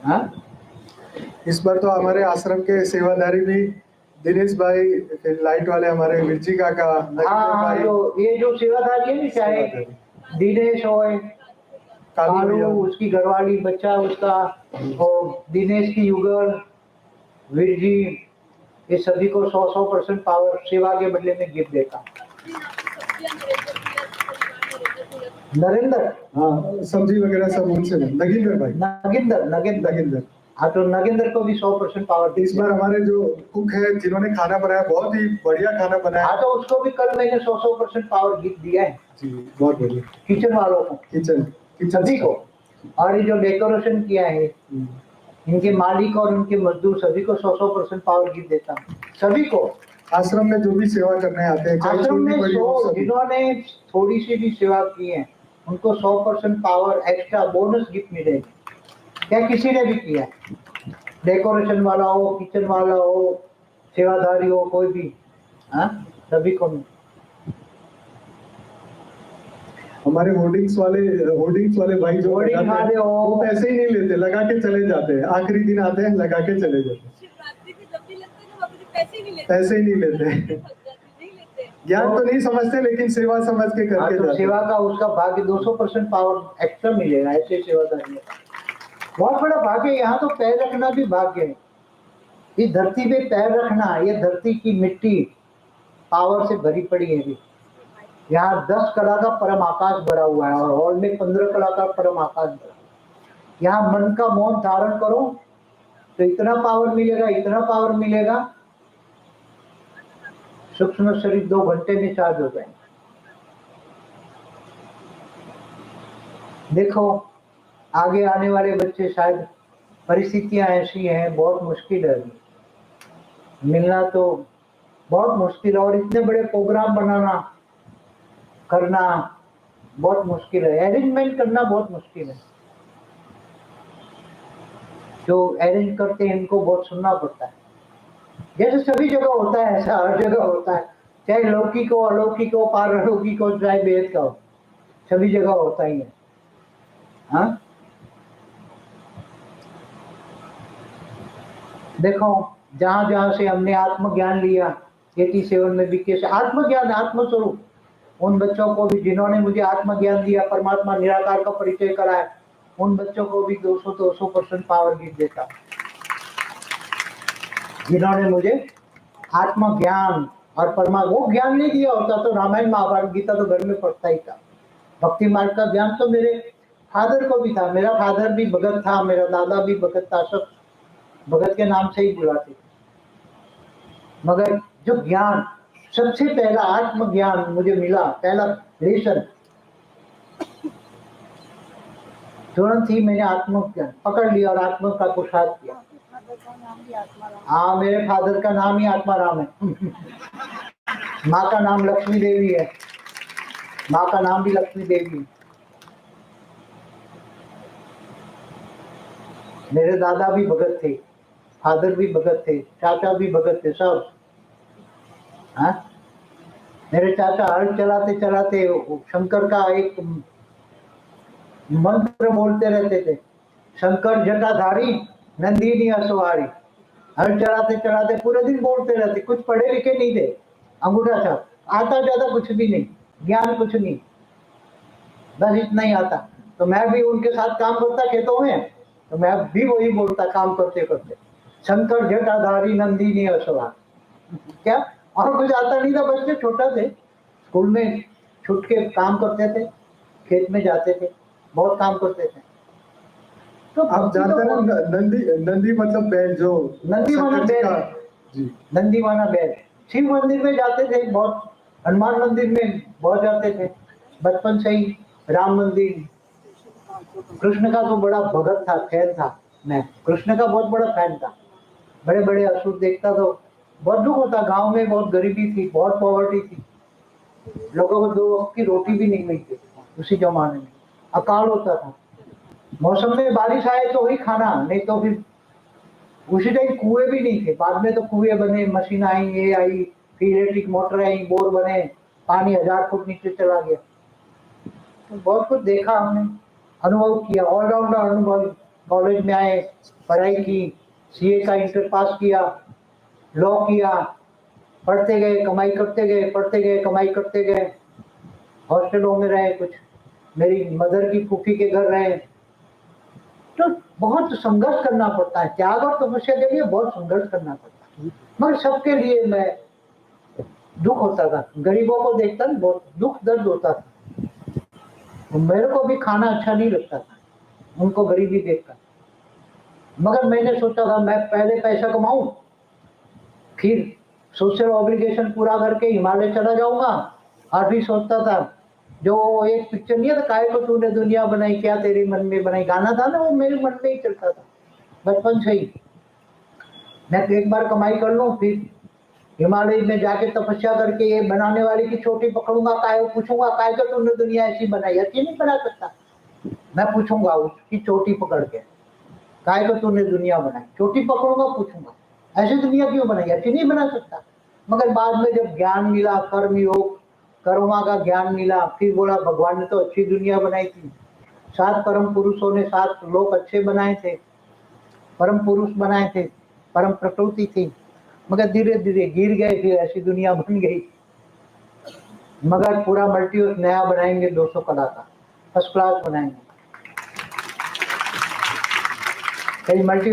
हाँ, इस बार तो हमारे आश्रम के सेवाधारी भी दिनेश भाई, लाइट वाले हमारे मिर्ची काका, नरेंद्र हाँ, भाई, तो ये जो सेवादारी है ना, चाहे दिनेश हो, कालू कालू, भैया, उसकी घरवाली, बच्चा उसका, और दिनेश की युगल, वीर जी, ये सभी को 100% पावर सेवा के बदले में गिफ्ट देता। नरेंद्र, हाँ सब्जी वगैरह सब उनसे, नगींदर भाई, नगेंद्र, हाँ, तो नगेंद्र को भी 100% पावर। इस बार हमारे जो कुक है जिन्होंने खाना बनाया, बहुत ही बढ़िया खाना बनाया। हाँ, तो उसको भी कल मैंने 100% पावर गिफ्ट दिया है जी, बहुत बढ़िया। किचन वालों को, किचन सभी को, और ये जो डेकोरेशन किया है इनके मालिक और उनके मजदूर सभी को 100% पावर गिफ्ट देता हूँ, सभी को। आश्रम में जो भी सेवा करने आते हैं, चाहे आश्रम में छोटी बड़ी हो, सभी। जिन्होंने थोड़ी सी भी सेवा की है उनको 100% पावर एक्स्ट्रा बोनस गिफ्ट मिलेगी। क्या किसी ने भी किया, डेकोरेशन वाला हो, किचन वाला हो, सेवादारी हो, कोई भी, हाँ, सभी को। हमारे होर्डिंग्स वाले भाई जो होर्डिंग वाले हो, वो पैसे ही नहीं लेते, लगा के चले जाते हैं, आखिरी दिन आते हैं लगा के चले जाते हैं, पैसे ही नहीं लेते। ज्ञान तो नहीं समझते लेकिन सेवा समझ के करके तो जाते। सेवा का उसका भाग्य 200% पावर एक्स्ट्रा मिलेगा, ऐसे सेवादारी। बहुत बड़ा भाग्य है। यहाँ तो पैर रखना भी भाग्य है, इस धरती पे पैर रखना, ये धरती की मिट्टी पावर से भरी पड़ी है भी। यहाँ 10 कला का परम आकाश भरा हुआ है और हॉल में 15 कला का परम आकाश भरा। यहाँ मन का मौन धारण करो तो इतना पावर मिलेगा, इतना पावर मिलेगा, सूक्ष्म शरीर 2 घंटे में चार्ज हो जाएंगे। देखो आगे आने वाले बच्चे, शायद परिस्थितियां ऐसी हैं, बहुत मुश्किल है, मिलना तो बहुत मुश्किल है, और इतने बड़े प्रोग्राम बनाना करना बहुत मुश्किल है, अरेंजमेंट करना बहुत मुश्किल है। जो अरेंज करते हैं इनको बहुत सुनना पड़ता है, जैसे सभी जगह होता है ऐसा हर जगह होता है, चाहे लौकिक हो, अलौकिक हो, पारलौकिक हो, चाहे वेद का हो, सभी जगह होता ही है। हाँ, देखो जहां जहां से हमने आत्मज्ञान लिया, 87 में भी कैसे आत्मज्ञान, आत्मस्वरूप, उन बच्चों को भी जिन्होंने मुझे आत्मज्ञान दिया, परमात्मा निराकार का परिचय कराया, उन बच्चों को भी 200% पावर गिफ्ट देता। जिन्होंने मुझे आत्मज्ञान और वो ज्ञान नहीं दिया होता तो रामायण महाभारत गीता तो घर में पढ़ता ही था। भक्ति मार्ग का ज्ञान तो मेरे फादर को भी था, मेरा फादर भी भगत था, मेरा दादा भी भगत था, सब भगत के नाम से ही बुलाते थे। मगर जो ज्ञान सबसे पहला आत्मज्ञान मुझे मिला, पहला लेसन, तुरंत ही मैंने आत्मज्ञान पकड़ लिया और आत्मा का पुरुषार्थ किया। हाँ, मेरे फादर का नाम ही आत्माराम है। माँ का नाम लक्ष्मी देवी है, माँ का नाम भी लक्ष्मी देवी है। मेरे दादा भी भगत थे, फादर भी भगत थे, चाचा भी भगत थे, सब। हाँ, मेरे चाचा हल चलाते चलाते शंकर का एक मंत्र बोलते रहते थे, शंकर जटाधारी नंदिनी असवारी। हल चलाते चलाते पूरे दिन बोलते रहते, कुछ पढ़े लिखे नहीं थे, अंगूठा छाप, आता ज्यादा कुछ भी नहीं, ज्ञान कुछ नहीं, बस इतना ही आता। तो मैं भी उनके साथ काम करता खेतों में, तो मैं भी वही बोलता काम करते करते, शंकर जटाधारी नंदिनी असवार। क्या और कुछ आता नहीं था, बच्चे छोटा थे, स्कूल में छुट के काम करते थे, खेत में जाते थे, बहुत काम करते थे। तो आप जानते हैं ना, नंदी मतलब बैल, जो नंदी माना बैल, नंदी माना बैल। शिव मंदिर में जाते थे बहुत, हनुमान मंदिर में बहुत जाते थे बचपन से ही, राम मंदिर। कृष्ण का तो बड़ा भगत था, फैन था मैं, कृष्ण का बहुत बड़ा फैन था। बड़े बड़े असुर देखता तो बहुत दुख होता, गांव में बहुत गरीबी थी, बहुत पॉवर्टी थी, लोगों को 2 वक्त की रोटी भी नहीं मिलती उसी जमाने में, अकाल होता था, मौसम में बारिश आए तो वही खाना, नहीं तो फिर उसी टाइम कुएं भी नहीं थे, बाद में तो कुएं बने, मशीन आई, ये आई, फिर इलेक्ट्रिक मोटर आई, बोर बने, पानी 1000 फुट नीचे चला गया। तो बहुत कुछ देखा हमने, अनुभव किया, ऑलराउंडर अनुभव। कॉलेज में आए, पढ़ाई की, सीए का इंटर पास किया, लॉ किया, पढ़ते गए, कमाई करते गए, पढ़ते गए, कमाई करते गए, हॉस्टलों में रहे, कुछ मेरी मदर की फूफी के घर रहे। तो बहुत संघर्ष करना पड़ता है, त्याग और तपस्या के लिए बहुत संघर्ष करना पड़ता है। मगर सबके लिए मैं दुख होता था, गरीबों को देखता था, बहुत दुख दर्द होता था। मेरे को भी खाना अच्छा नहीं लगता था उनको गरीबी देखकर, मगर मैंने सोचा था मैं पहले पैसा कमाऊं, फिर सोशल ऑब्लिगेशन पूरा करके हिमालय चला जाऊंगा। और भी सोचता था, जो एक पिक्चर नहीं है था, काहे को तूने दुनिया बनाई, क्या तेरे मन में बनाई, गाना था ना, वो मेरे मन में ही चलता था बचपन से ही। मैं एक बार कमाई कर लूं, फिर हिमालय में जाके तपस्या करके ये बनाने वाले की चोटी पकड़ूंगा, काहे पूछूंगा, काहे को तूने दुनिया ऐसी बनाई, अच्छी नहीं बना सकता। मैं पूछूंगा उसकी चोटी पकड़ के, काहे को तूने दुनिया बनाई, चोटी पकड़ूंगा, पूछूंगा ऐसी दुनिया क्यों बनाई, अच्छी नहीं बना सकता। मगर बाद में जब ज्ञान मिला, कर्म योग कर्मा का ज्ञान मिला, फिर बोला भगवान ने तो अच्छी दुनिया बनाई थी, 7 परम पुरुषों ने 7 लोग अच्छे बनाए थे, परम पुरुष बनाए थे, परम प्रकृति थी। मगर धीरे धीरे गिर गए, फिर ऐसी दुनिया बन गई। मगर पूरा मल्टीवर्स नया बनाएंगे, 200 कला का फर्स्ट क्लास बनाएंगे। कई मल्टीवर्स